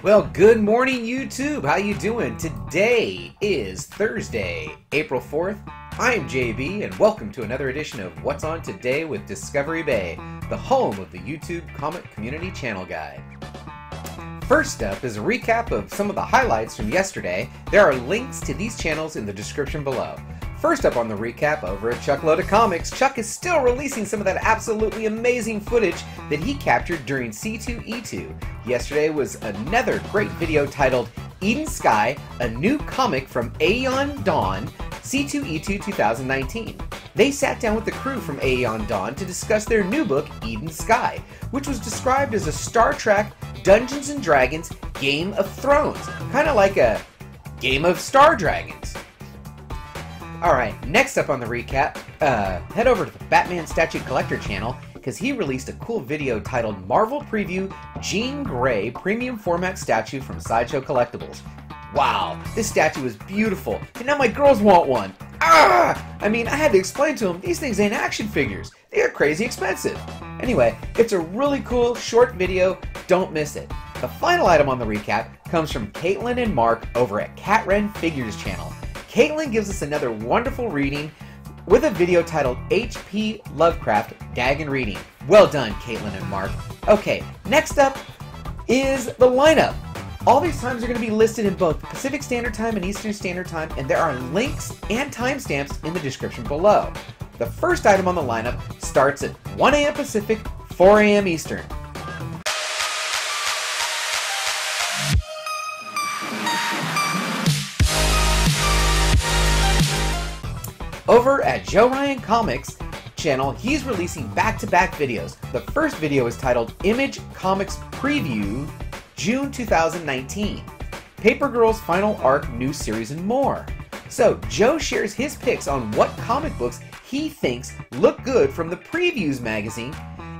Well, good morning, YouTube. How you doing? Today is Thursday, April 4th. I'm JB, and welcome to another edition of What's On Today with Discovery Bay, the home of the YouTube Comic Community Channel Guide. First up is a recap of some of the highlights from yesterday. There are links to these channels in the description below. First up on the recap, over at Chuckload of Comics, Chuck is still releasing some of that absolutely amazing footage that he captured during C2E2. Yesterday was another great video titled Eden Skye, a new comic from Aeonian Dawn, C2E2 2019. They sat down with the crew from Aeonian Dawn to discuss their new book, Eden Skye, which was described as a Star Trek Dungeons & Dragons Game of Thrones, kind of like a Game of Star Dragons. Alright, next up on the recap, head over to the Batman Statue Collector channel because he released a cool video titled Marvel Preview Jean Grey Premium Format Statue from Sideshow Collectibles. Wow, this statue is beautiful, and now my girls want one. I mean, I had to explain to them, these things ain't action figures. They are crazy expensive. Anyway, it's a really cool, short video. Don't miss it. The final item on the recap comes from Caitlin and Mark over at KatRen Figures channel. Caitlin gives us another wonderful reading with a video titled P Lovecraft Dagon reading. Well done, Caitlin and Mark. Okay, next up is the lineup. All these times are going to be listed in both Pacific Standard Time and Eastern Standard Time, and there are links and timestamps in the description below. The first item on the lineup starts at 1 a.m. Pacific, 4 a.m. Eastern. Over at Joe Ryan Comics channel, he's releasing back-to-back videos. The first video is titled Image Comics Preview June 2019, Paper Girl's Final Arc New Series, and more. So Joe shares his picks on what comic books he thinks look good from the Previews magazine,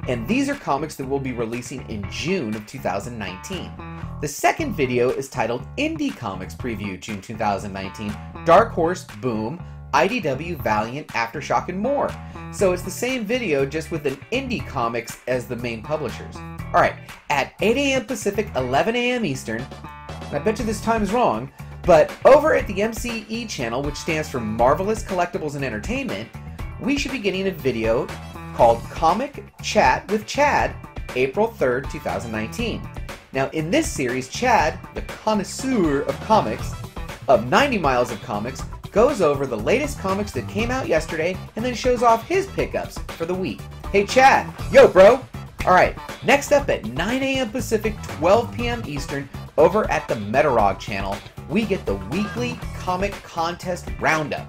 and these are comics that we'll be releasing in June of 2019. The second video is titled Indie Comics Preview June 2019, Dark Horse, Boom, IDW, Valiant, AFTERSHOCK, and more. So it's the same video, just with an indie comics as the main publishers. Alright, at 8 a.m. Pacific, 11 a.m. Eastern, and I bet you this time is wrong, but over at the MCE channel, which stands for Marvelous Collectibles and Entertainment, we should be getting a video called Comic Chat with Chad, April 3rd, 2019. Now in this series, Chad, the connoisseur of comics, of 90 Miles of Comics, goes over the latest comics that came out yesterday and then shows off his pickups for the week. Hey Chad, yo bro! Alright, next up at 9 a.m. Pacific, 12 p.m. Eastern, over at the Metarog channel, we get the weekly comic contest roundup.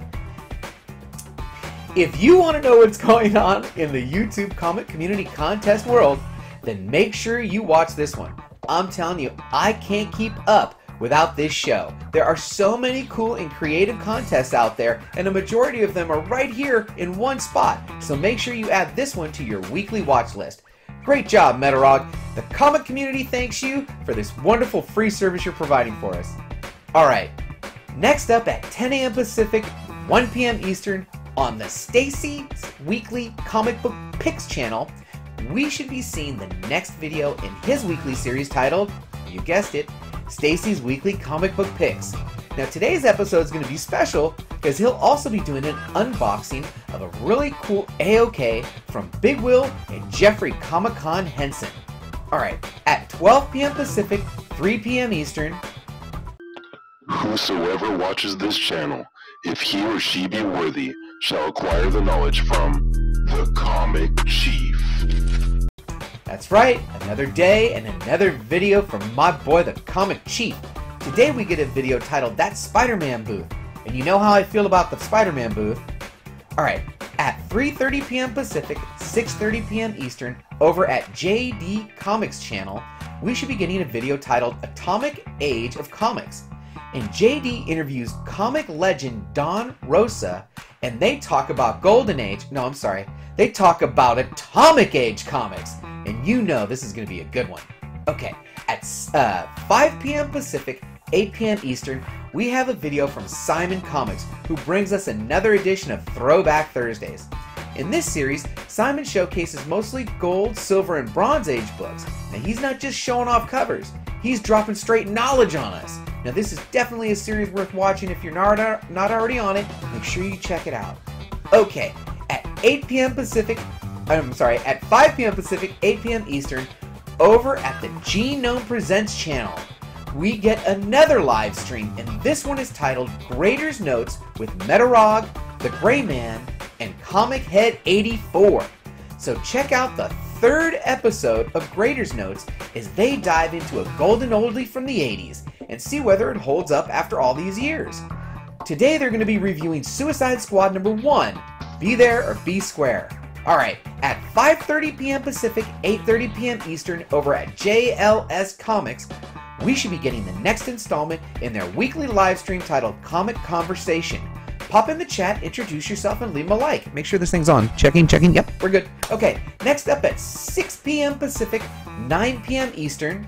If you want to know what's going on in the YouTube comic community contest world, then make sure you watch this one. I'm telling you, I can't keep up without this show. There are so many cool and creative contests out there, and a majority of them are right here in one spot, so make sure you add this one to your weekly watch list. Great job, Metarog. The comic community thanks you for this wonderful free service you're providing for us. Alright, next up at 10 a.m. Pacific, 1 p.m. Eastern, on the Stacey's Weekly Comic Book Picks channel, we should be seeing the next video in his weekly series titled, you guessed it, Stacey's Weekly Comic Book Picks. Now today's episode is going to be special because he'll also be doing an unboxing of a really cool AOK from Big Will and Jeffrey Komikhan Henson. Alright, at 12 p.m. Pacific, 3 p.m. Eastern. Whosoever watches this channel, if he or she be worthy, shall acquire the knowledge from the Comic Chief. That's right, another day and another video from my boy the Comic Chief. Today we get a video titled ThatSpiderManBooth, and you know how I feel about the Spider-Man Alright, at 3:30 p.m. Pacific, 6:30 p.m. Eastern, over at JD Comics channel, we should be getting a video titled Atomic Age of Comics. And JD interviews Comic Legend Don Rosa, and they talk about they talk about Atomic Age comics. And you know this is going to be a good one. Okay, at 5 p.m. Pacific, 8 p.m. Eastern, we have a video from Simon Comics, who brings us another edition of Throwback Thursdays. In this series, Simon showcases mostly gold, silver, and bronze age books. Now he's not just showing off covers, he's dropping straight knowledge on us. Now this is definitely a series worth watching. If you're not already on it, make sure you check it out. Okay, at 8 p.m. Pacific, at 5 p.m. Pacific, 8 p.m. Eastern, over at the Genome Presents channel, we get another live stream, and this one is titled Grader's Notes with Metarog, the Greyman, and Comic Head 84. So check out the third episode of Grader's Notes as they dive into a golden oldie from the 80s and see whether it holds up after all these years. Today they're going to be reviewing Suicide Squad number 1, Be There or Be Square. Alright, at 5:30 p.m. Pacific, 8:30 p.m. Eastern, over at JLS Comics, we should be getting the next installment in their weekly live stream titled Comiconversation. Pop in the chat, introduce yourself, and leave them a like. Make sure this thing's on. Checking, yep, we're good. Okay, next up at 6 p.m. Pacific, 9 p.m. Eastern.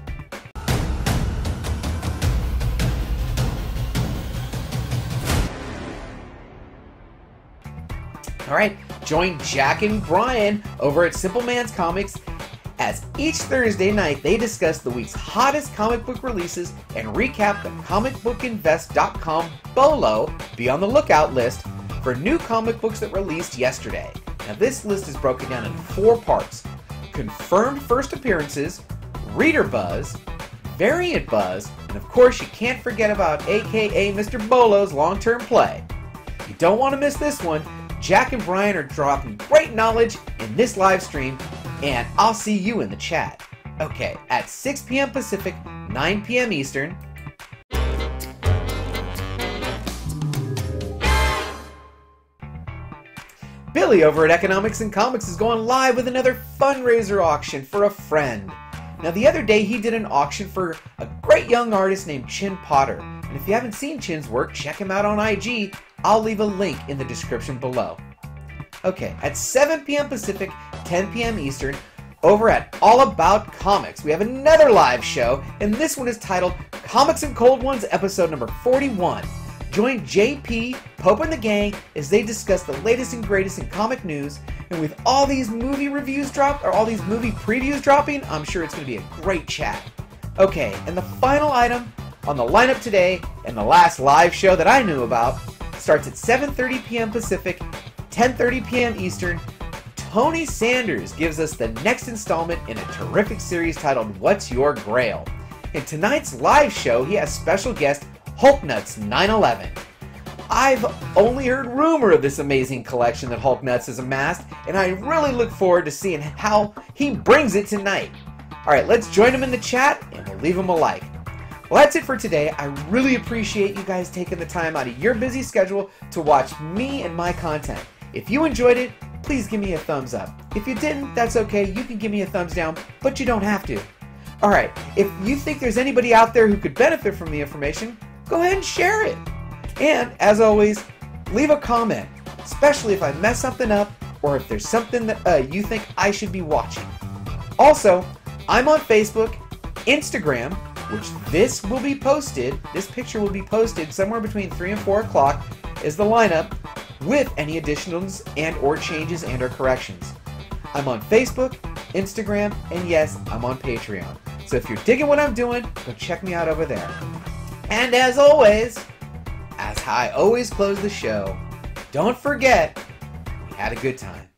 Alright, join Jack and Brian over at Simple Man's Comics as each Thursday night they discuss the week's hottest comic book releases and recap the comicbookinvest.com BOLO Be on the Lookout list for new comic books that released yesterday. Now this list is broken down in 4 parts: confirmed first appearances, reader buzz, variant buzz, and of course you can't forget about aka Mr. Bolo's long-term play. You don't want to miss this one. Jack and Brian are dropping great knowledge in this live stream, and I'll see you in the chat. Okay, at 6 p.m. Pacific, 9 p.m. Eastern. Billy over at Economics and Comics is going live with another fundraiser auction for a friend. Now the other day he did an auction for a great young artist named Chin Potter. And if you haven't seen Chin's work, check him out on IG. I'll leave a link in the description below. Okay, at 7 p.m. Pacific, 10 p.m. Eastern, over at All About Comics, we have another live show, and this one is titled Comics and Cold Ones, episode number 41. Join JP, Pope, and the gang as they discuss the latest and greatest in comic news, and with all these movie reviews all these movie previews dropping, I'm sure it's going to be a great chat. Okay, and the final item on the lineup today, and the last live show that I knew about, starts at 7:30 p.m. Pacific, 10:30 p.m. Eastern. Tony Sanders gives us the next installment in a terrific series titled What's Your Grail? In tonight's live show, he has special guest Hulknuts 911. I've only heard rumor of this amazing collection that Hulknuts has amassed, and I really look forward to seeing how he brings it tonight. Alright, let's join him in the chat, and we'll leave him a like. Well, that's it for today. I really appreciate you guys taking the time out of your busy schedule to watch me and my content. If you enjoyed it, please give me a thumbs up. If you didn't, that's okay. You can give me a thumbs down, but you don't have to. Alright, if you think there's anybody out there who could benefit from the information, go ahead and share it. And, as always, leave a comment, especially if I mess something up or if there's something that you think I should be watching. Also, I'm on Facebook, Instagram, which this picture will be posted somewhere between 3 and 4 o'clock is the lineup with any additionals and or changes and or corrections. I'm on Facebook, Instagram, and yes, I'm on Patreon. So if you're digging what I'm doing, go check me out over there. And as always, as I always close the show, don't forget, we had a good time.